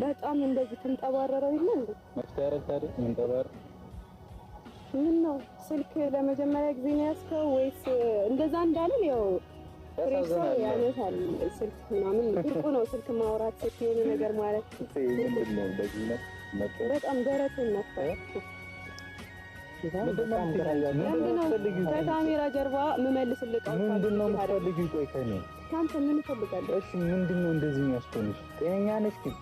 በጣም እንደዚህ ተንጠባረረው ይሄ እንዴ መፍታረክ ታዲያ መንጠባር ምን ነው? ስልክ ለመጀመሪያ ጊዜ ነው ያስከው ወይስ እንደዛ እንዳለን ያው ፍሬሽ ያነሳል ስልክ ምናምን ብርቁ ነው ስልክ ማውራት ስልክ የሆነ ነገር ማለት ምንድን ነው እንደዚህ ነው በጣም ደረትን ነፋው ከካሜራ ጀርባ የምመልስልህ ምንድነው የምትፈልጊው? ቆይ ከእኔ ካንተ ምን ትፈልጋለህ? እሺ ምንድነው እንደዚህ የሚያስቆምሽ? ጤነኛ ነሽ ግን?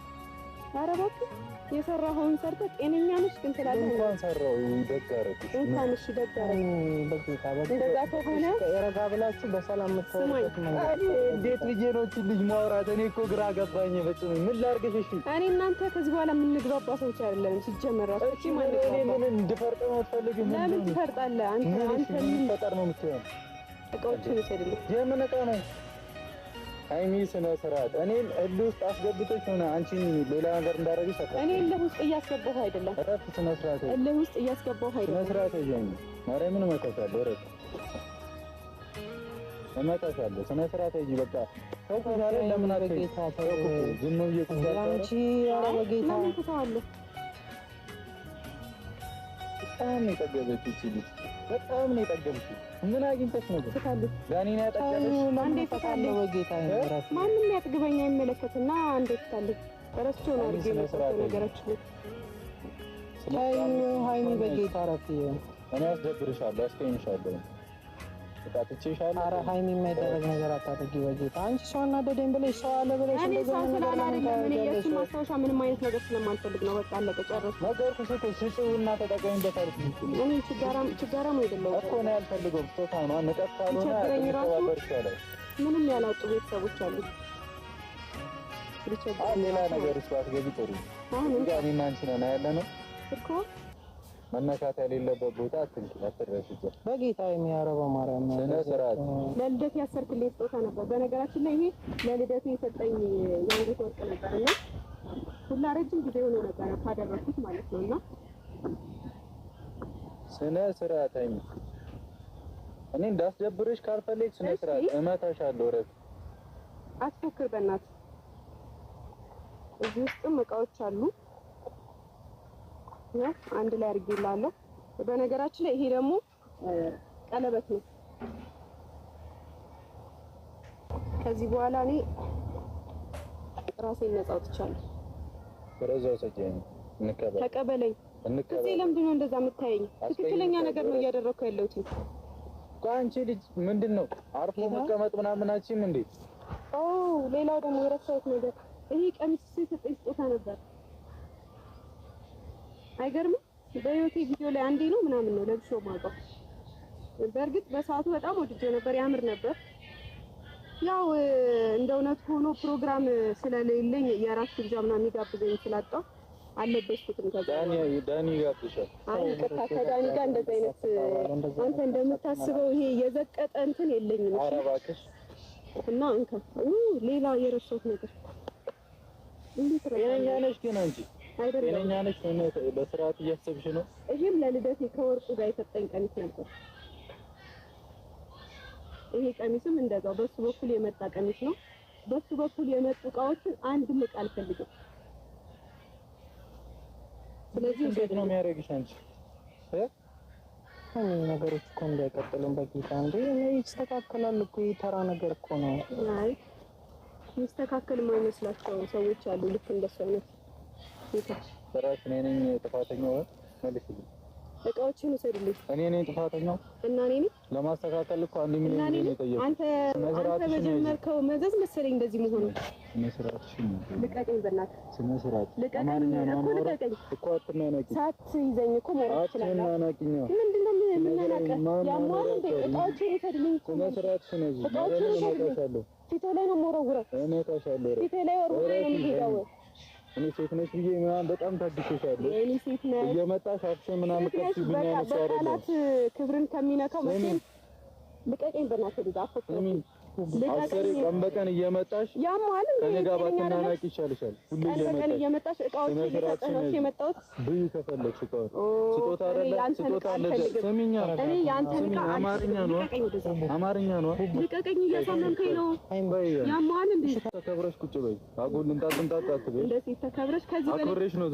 ኧረ እባክህ የሰራኸውን ሰርተህ ጤነኛ ነሽ ግን ትላለህ። እንኳን ሰራው ደግ አደረግሽ። እንኳን እሺ ደግ አደረግሽ። እንደዛ ከሆነ ረጋ ብላችሁ በሰላም የምትወጡት መንገድ እንዴት ብዬ ነው እቺ ልጅ ማውራት? እኔ እኮ ግራ ገባኝ። በጭም ምን ላድርግሽ? እሺ እኔ እናንተ ከዚህ በኋላ የምንግባባ ሰዎች አይደለም። ሲጀመር ራሱ እቺ ማለት ምን እንድፈርጥ ነው የምትፈልጊው? ለምን ትፈርጣለህ? አንተ ምን ፈጠር ነው የምትሆነው? እቃዎችን ይሰድልኝ። የምን እቃ ነው? ሃይሚ ስነ ስርዓት እኔን እልህ ውስጥ አስገብቶሽ ሆነ አንቺን ሌላ ነገር እንዳደረግሽ ሰጠ። እኔ እልህ ውስጥ እያስገባሁ አይደለም። እረፍ። ስነ ስርዓት እልህ ውስጥ እያስገባሁ አይደለም። ስነ ስርዓት ይዘኝ ማርያምን እመጣሻለሁ። እረፍ። እመጣሻለሁ። ስነ ስርዓት ይዘኝ በቃ ሰው ካለ ለምን አትጌታ ታውቁ ዝም ብዬ ተዛዛች አንቺ ኧረ በጌታ ምን ትተዋለህ? በጣም ነው የጠገበችው እቺ ልጅ በጣም ነው የጠገበችው። ምን አግኝተሽ ነው ትካለህ? ዳኒን ያጠቀለሽ አንዴ ትካለህ? በጌታ ይራስ ማንም ያጥግበኛ አይመለከትና አንዴ ትካለህ? ረስቼው ነው አድርጌ ነው ነገራችን ሃይሚ በጌታ አረፍ። እኔ አስደብርሻለሁ፣ አስቀይምሻለሁ፣ ተጣጥቼሻለሁ። ኧረ ሃይሚ የማይደረግ ነገር አታድርጊ በጌታ። አንቺ ሰው አናደደኝ ብለሽ ሰው አለ ብለሽ እንደዛ ነገር አይደለም። እኔ የእሱ ማስታወሻ ምንም አይነት ነገር ስለማልፈልግ ነው። በቃ አለቀ ጨረስኩ። ነገርኩሽ እኮ ስጪውና ተጠቀሚበት አልኩሽ። እኔ ችጋራም አይደለም እኮ ነው ያልፈልገው። ስጦታ ነው ንቀት ካልሆነ ምንም ያላጡ ቤተሰቦች አሉ። ሌላ ነገር ውስጥ ባትገቢ ጥሩ። አሁን እንግዲህ እኔና አንቺ ነን ያለነው እኮ መነካት የሌለበት ቦታ አትንኪ፣ አትረሽጭ በጌታ የሚያረባ ማርያም ነው። ስነ ስርዓት ለልደት ያሰርክልኝ ስጦታ ነበር። በነገራችን ላይ ይሄ ለልደት የሰጠኝ የአንገት ወርቅ ነበርና ሁላ ረጅም ጊዜ ሆኖ ነበር ካደረኩት ማለት ነውና ስነ ስርዓት አይኝ እኔ እንዳስደብርሽ ካልፈለግሽ ስነ ስርዓት እመታሻለሁ። እረፍ። አትፎክር በእናትህ። እዚህ ውስጥም እቃዎች አሉ። ያው አንድ ላይ አድርጌላለሁ። በነገራችን ላይ ይሄ ደግሞ ቀለበት ነው። ከዚህ በኋላ እኔ ራሴን ነፃ አውጥቻለሁ። ወረዛው ሰጪኝ እንከበል ተቀበለኝ። እዚህ ለምንድን ነው እንደዛ የምታየኝ? ትክክለኛ ነገር ነው እያደረኩ ያለሁት። አንቺ ልጅ ምንድነው አርፎ መቀመጥ ምናምን አችም እንዴ? ኦ ሌላው ደግሞ የረሳሁት ነገር ይሄ ቀሚስ የሰጠኝ ስጦታ ነበር። አይገርምም? በህይወቴ ቪዲዮ ላይ አንዴ ነው ምናምን ነው ለብሼው ማውቀው። በእርግጥ በሰዓቱ በጣም ወድጄው ነበር፣ ያምር ነበር። ያው እንደ እውነት ሆኖ ፕሮግራም ስለሌለኝ የራስ ግብዣ ምናምን የሚጋብዘኝ ስላጣሁ አለበስኩትም። ዳኒ ጋብሻል። አይ ይቅርታ፣ ከዳኒ ጋር እንደዚህ አይነት አንተ እንደምታስበው ይሄ የዘቀጠ እንትን የለኝም። ኧረ እባክሽ እና እንካ ሌላ የረሳሁት ነገር እንዴት ጤነኛ ነሽ ግን አንቺ? አይደለም ጤነኛ ነሽ? በስርዓት እያሰብሽ ነው? ይሄም ለልደቴ ከወርቁ ጋር የሰጠኝ ቀሚስ ነበር። ይሄ ቀሚስም እንደዛው በሱ በኩል የመጣ ቀሚስ ነው። በሱ በኩል የመጡ እቃዎችን አንድም እቃ አልፈልግም። ስለዚህ እንዴት ነው የሚያደርግሽ አንቺ? ነገሮች እኮ እንዳይቀጥሉም በጌታ እንዴ ይስተካከላል እኮ ተራ ነገር እኮ ነው። አይ ይስተካከል የማይመስላቸው ሰዎች አሉ። ልክ እንደሱ አይነት ስራሽ እኔ ነኝ ጥፋተኛው? መልስልኝ። እቃዎችን ውሰድልኝ። እኔ ነኝ ጥፋተኛው እና እኔ ነኝ ለማስተካከል እኮ አንድ ሚሊዮን ነው የጠየቀው። አንተ በጀመርከው መዘዝ መሰለኝ እንደዚህ መሆኑ። ስነ ስርዓትሽን ልቀቀኝ በእናትህ። ስነ ስርዓት ልቀቀኝ እኮ ልቀቀኝ። እኮ አትናናቂ። ሳትይዘኝ እኮ መውረድ ትችላለህ። አትናናቂኝ። ምንድነው የምናናቀህ? ያሟል እንደ እቃዎችን ውሰድልኝ። ስነ ስርዓትሽን እዚህ እመጣሻለሁ። ፊቴ ላይ ነው የምወረውረው። እመጣሻለሁ። ፊቴ ላይ ወርውረህ ነው የምሄደው። እኔ ሴት ነሽ ብዬ ምናምን በጣም ታግሼሻለሁ። እኔ ሴት ነኝ እየመጣሽ አፍሽን ምናምን ከፍሽብኝ ነው። በቃላት ክብርን ከሚነካው መቼም ልቀቀኝ በእናትህ። ልጅ አፈቅረኝ አስሬ ቀን በቀን እየመጣሽ ያማል ከኔ ጋር ባትናናቂ ይሻልሻል። ሁሉ ቀን እየመጣሽ እቃዎች እየሰጠሽ የመጣሁት ብይ ከፈለግሽ እቃዎች ስጦታ አይደለ ስጦታ አለ። ስሚኛ እኔ ያንተን እቃ አማርኛ ነው አማርኛ ነው። ልቀቀኝ፣ እያሳመምከኝ ነው። ያማል እንዴ? ተከብረሽ ቁጭ በይ። አጉል እንጣጥ አትበይ። እንደዚህ ተከብረሽ ከዚህ በላይ አክብሬሽ ነው